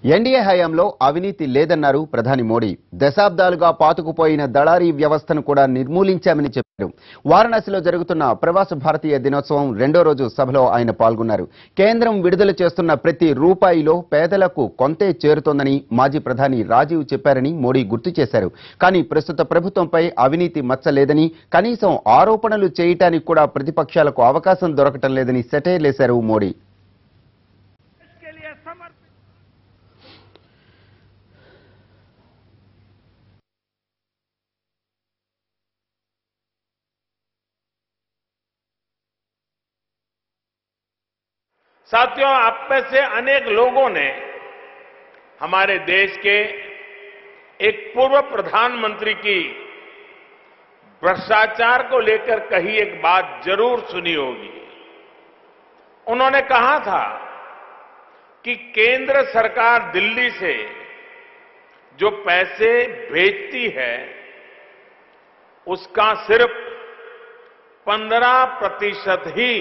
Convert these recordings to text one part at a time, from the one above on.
NDA హయాంలో అవినీతి లేదన్నారు ప్రధాని మోడీ. దశాబ్దాలుగా పాతుకుపోయిన దళారీ వ్యవస్థను కూడా నిర్మూలించామని చెప్పారు. వారణాసిలో జరుగుతున్న ప్రవాస భారతీయ దినోత్సవం రెండో రోజు సభలో ఆయన పాల్గొన్నారు. కేంద్రం విడుదల చేస్తున్న ప్రతి రూపాయిలో పేదలకు కొంతే చేరుతోందని మాజీ ప్రధాని రాజీవ్ చెప్పారని మోడీ గుర్తు చేశారు. కానీ ప్రస్తుత ప్రభుత్వంపై అవినీతి మచ్చలేదని, కనీసం ఆరోపణలు చేయటానికి కూడా ప్రతిపక్షాలకు అవకాశం దొరకటం లేదని సెటైర్లేశారు మోడీ. साथियों, आप में से अनेक लोगों ने हमारे देश के एक पूर्व प्रधानमंत्री की भ्रष्टाचार को लेकर कही एक बात जरूर सुनी होगी। उन्होंने कहा था कि केंद्र सरकार दिल्ली से जो पैसे भेजती है उसका सिर्फ 15% ही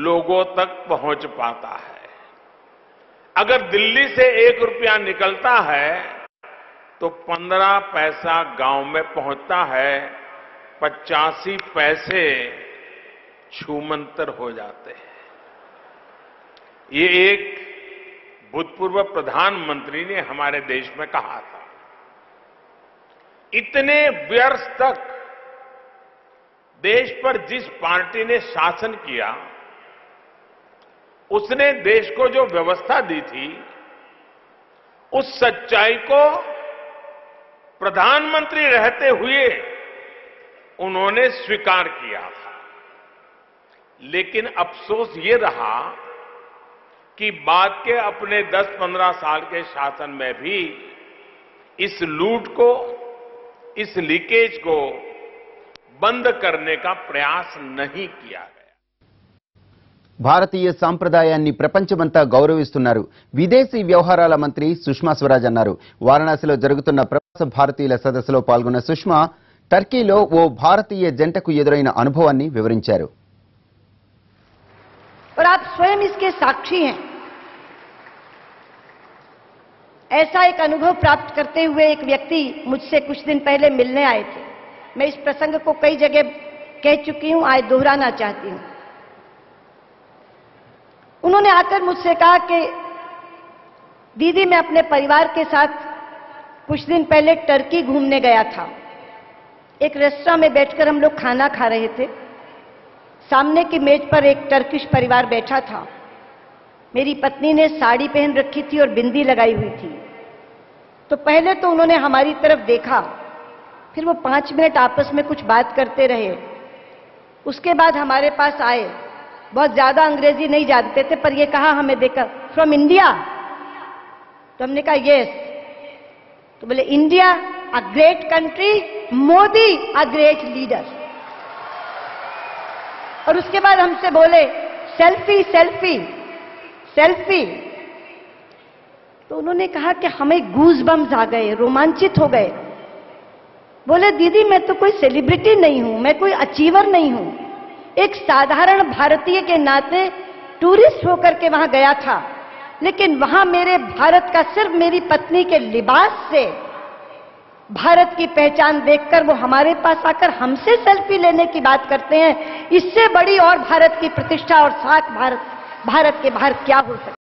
लोगों तक पहुंच पाता है। अगर दिल्ली से 1 रुपया निकलता है तो 15 पैसा गांव में पहुंचता है, 85 पैसे छूमंतर हो जाते हैं। ये एक भूतपूर्व प्रधानमंत्री ने हमारे देश में कहा था। इतने वर्ष तक देश पर जिस पार्टी ने शासन किया उसने देश को जो व्यवस्था दी थी, उस सच्चाई को प्रधानमंत्री रहते हुए उन्होंने स्वीकार किया था। लेकिन अफसोस ये रहा कि बाद के अपने 10-15 साल के शासन में भी इस लूट को, इस लीकेज को बंद करने का प्रयास नहीं किया गया। భారతీయ సాంప్రదాయాన్ని ప్రపంచమంతా గౌరవిస్తున్నారు విదేశీ వ్యవహారాల మంత్రి సుష్మా స్వరాజ్ అన్నారు. వారణాసిలో జరుగుతున్న ప్రవాస భారతీయుల సదస్సులో పాల్గొన్న సుష్మా టర్కీలో ఓ భారతీయ జంటకు ఎదురైన అనుభవాన్ని వివరించారు. और आप स्वयं इसके साक्षी हैं। ऐसा एक अनुभव प्राप्त करते हुए एक व्यक्ति मुझसे कुछ दिन पहले मिलने आए थे। मैं इस प्रसंग को कई जगह कह चुकी हूं, आज दोहराना चाहती हूं। उन्होंने आकर मुझसे कहा कि दीदी, मैं अपने परिवार के साथ कुछ दिन पहले टर्की घूमने गया था। एक रेस्टोरेंट में बैठकर हम लोग खाना खा रहे थे। सामने की मेज पर एक टर्किश परिवार बैठा था। मेरी पत्नी ने साड़ी पहन रखी थी और बिंदी लगाई हुई थी। तो पहले तो उन्होंने हमारी तरफ देखा, फिर वो 5 मिनट आपस में कुछ बात करते रहे। उसके बाद हमारे पास आए। बहुत ज्यादा अंग्रेजी नहीं जानते थे, पर ये कहा हमें देखकर, फ्रॉम इंडिया? तो हमने कहा यस। तो बोले, India a great country, Modi a great leader. और उसके बाद हमसे बोले सेल्फी सेल्फी सेल्फी। तो उन्होंने कहा कि हमें गूज बम्स आ गए, रोमांचित हो गए। बोले, दीदी, मैं तो कोई सेलिब्रिटी नहीं हूं, मैं कोई अचीवर नहीं हूं। एक साधारण भारतीय के नाते टूरिस्ट होकर के वहां गया था, लेकिन वहां मेरे भारत का सिर्फ मेरी पत्नी के लिबास से भारत की पहचान देखकर वो हमारे पास आकर हमसे सेल्फी लेने की बात करते हैं। इससे बड़ी और भारत की प्रतिष्ठा और साख भारत के बाहर क्या हो सकता है।